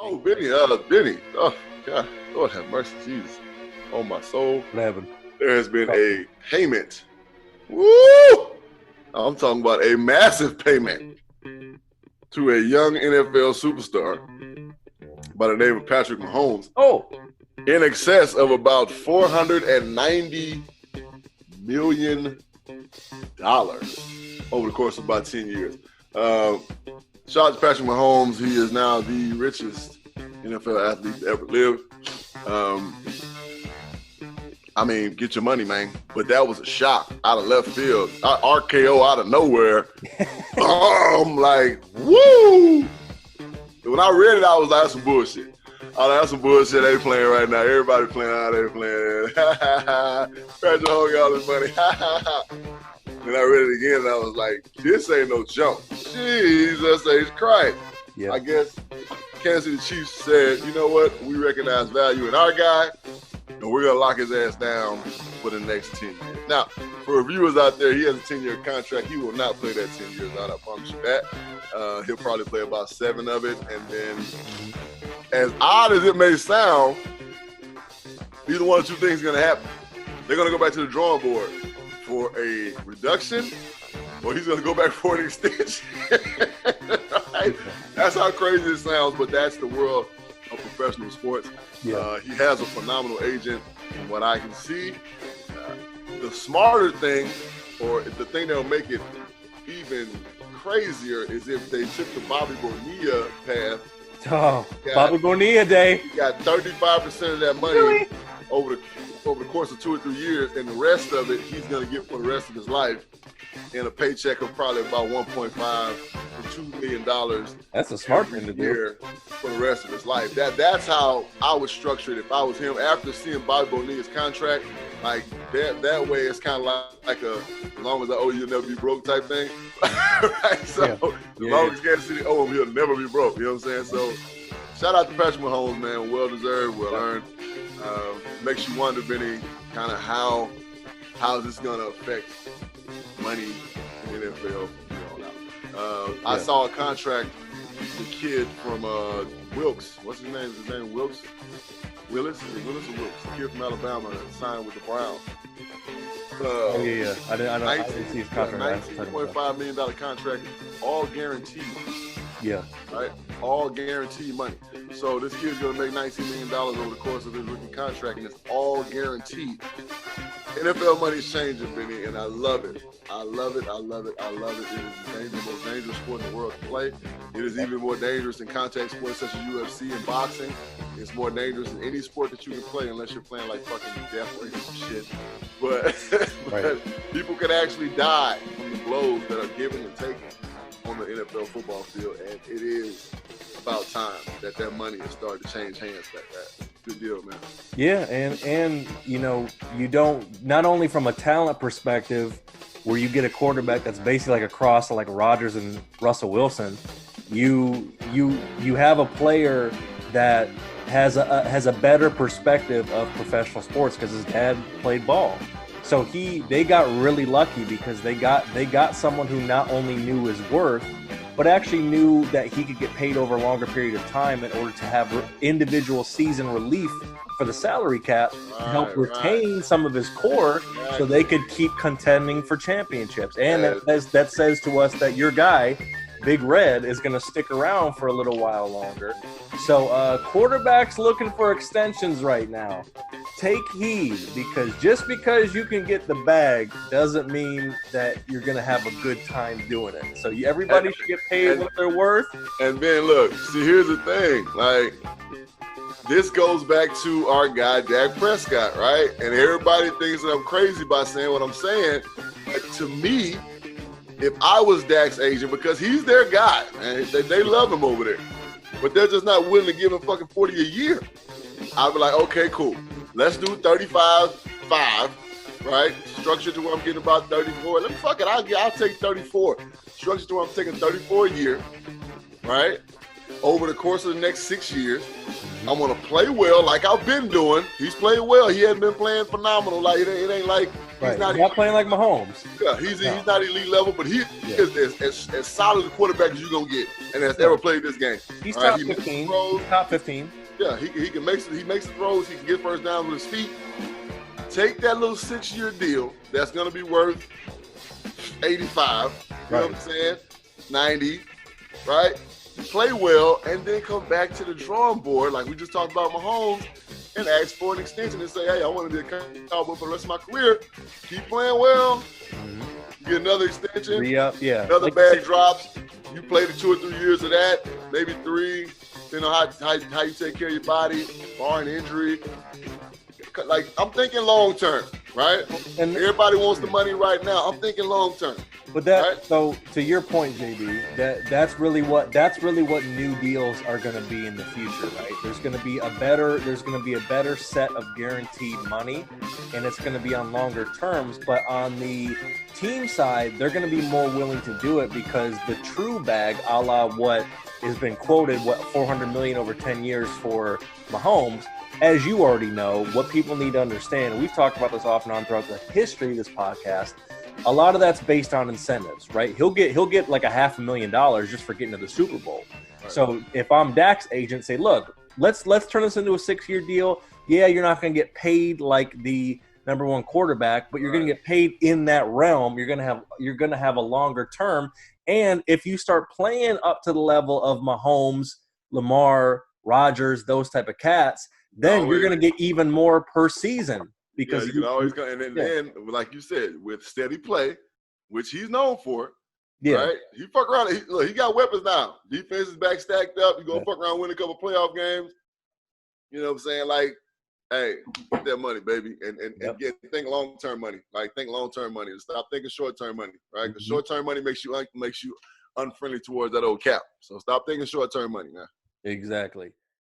Oh, Benny. Oh, God. Lord have mercy, Jesus. Oh, my soul. What happened? There has been a payment. Woo! I'm talking about a massive payment to a young NFL superstar by the name of Patrick Mahomes. Oh. In excess of about $490 million over the course of about 10 years. Shout out to Patrick Mahomes. He is now the richest NFL athlete to ever live. I mean, get your money, man. But that was a shock out of left field. RKO out of nowhere. I'm like, woo! When I read it, I was like, that's some bullshit. That's some bullshit they playing right now. Everybody playing how they playing. Patrick Mahomes got all this money. Then I read it again, and I was like, this ain't no joke. Jesus H. Christ. Yeah. I guess Kansas City Chiefs said, you know what? We recognize value in our guy, and we're going to lock his ass down for the next 10 years. Now, for viewers out there, he has a 10-year contract. He will not play that 10 years out, I promise you that. He'll probably play about 7 of it. And then, as odd as it may sound, either one of two things is going to happen. They're going to go back to the drawing board for a reduction, or he's going to go back for an extension. Right? That's how crazy it sounds, but that's the world of professional sports. Yeah. He has a phenomenal agent from what I can see. The smarter thing, or the thing that will make it even crazier, is if they took the Bobby Bonilla path. Oh, Bobby Bonilla day. He got 35% of that money over the course of 2 or 3 years, and the rest of it he's going to get for the rest of his life in a paycheck of probably about $1.5 to $2 million. That's a smart thing to do for the rest of his life. That's how I would structure it if I was him. After seeing Bobby Bonilla's contract, like that way, it's kind of like a as long as I owe you, you'll never be broke type thing. Right? So as long as Kansas City owe him, he'll never be broke. You know what I'm saying? So shout out to Patrick Mahomes, man. Well deserved, well earned. Makes you wonder, Benny, kind of how is this going to affect money in the NFL? I saw a contract, the kid from Wilkes. What's his name? Is his name Wilkes? Willis or Wilkes? The kid from Alabama that signed with the Browns. I didn't see his contract. $19.5 million contract, all guaranteed. Yeah. Right? All guaranteed money. So this kid's going to make $19 million over the course of his rookie contract, and it's all guaranteed. NFL money's changing, Benny, and I love it. I love it. It is the most dangerous sport in the world to play. It is even more dangerous than contact sports such as UFC and boxing. It's more dangerous than any sport that you can play unless you're playing like fucking death race and shit. But people can actually die from the blows that are given and taken on the NFL football field, and it is about time that money is starting to change hands like that. Good deal, man. Yeah, and you don't, not only from a talent perspective, where you get a quarterback that's basically like a cross of like Rodgers and Russell Wilson, you have a player that has a better perspective of professional sports because his dad played ball. So they got really lucky because they got someone who not only knew his worth, but actually knew that he could get paid over a longer period of time in order to have individual season relief for the salary cap to help retain some of his core so they could keep contending for championships. And that says to us that your guy, Big Red, is going to stick around for a little while longer. So quarterbacks looking for extensions right now. Take heed, because just because you can get the bag doesn't mean that you're going to have a good time doing it. So everybody should get paid what they're worth. And then look, see, here's the thing. Like, this goes back to our guy, Dak Prescott, right? And everybody thinks that I'm crazy by saying what I'm saying. But to me, if I was Dak's agent, because he's their guy, man, they love him over there, but they're just not willing to give him fucking 40 a year. I'd be like, okay, cool. Let's do 35-5, right? Structure to where I'm getting about 34. Fuck it, I'll take 34. Structure to where I'm taking 34 a year, right? over the course of the next 6 years. I'm gonna play well, like I've been doing. He's played well. He hasn't been playing phenomenal. Like it ain't like he's not playing like Mahomes. Yeah, he's not elite level, but he is as solid a quarterback as you're gonna get, and has ever played this game. He's top 15. Top 15. Yeah, he can make he makes the throws. He can get first down with his feet. Take that little 6-year deal that's gonna be worth 85. You know what I'm saying? 90, right? Play well, and then come back to the drawing board, like we just talked about Mahomes, and ask for an extension and say, hey, I want to be a Cowboy for the rest of my career. Keep playing well. Get another extension. Another bag drops. You play the 2 or 3 years of that, maybe 3. Depending on how you take care of your body, barring injury. Like, I'm thinking long term, right? And everybody wants the money right now. I'm thinking long term. But so to your point, JB, that's really what new deals are going to be in the future, right? There's going to be a better set of guaranteed money, and it's going to be on longer terms. But on the team side, they're going to be more willing to do it because the true bag, a la what has been quoted, $400 million over 10 years for Mahomes. As you already know, what people need to understand, and we've talked about this off and on throughout the history of this podcast, a lot of that's based on incentives, right? He'll get like $500,000 just for getting to the Super Bowl. Right. So if I'm Dak's agent, say, look, let's turn this into a 6-year deal. Yeah, you're not going to get paid like the number 1 quarterback, but you're going to get paid in that realm. You're going to have a longer term. And if you start playing up to the level of Mahomes, Lamar, Rodgers, those type of cats, then you're going to get even more per season because you can always go. And then, like you said, with steady play, which he's known for, right? He fuck around. He got weapons now. Defense is back stacked up. You gonna fuck around, win a couple playoff games. You know what I'm saying? Like, hey, get that money, baby, and think long term money. Like, think long term money. Stop thinking short term money, right? Because short term money makes you unfriendly towards that old cap. So stop thinking short term money now. Exactly.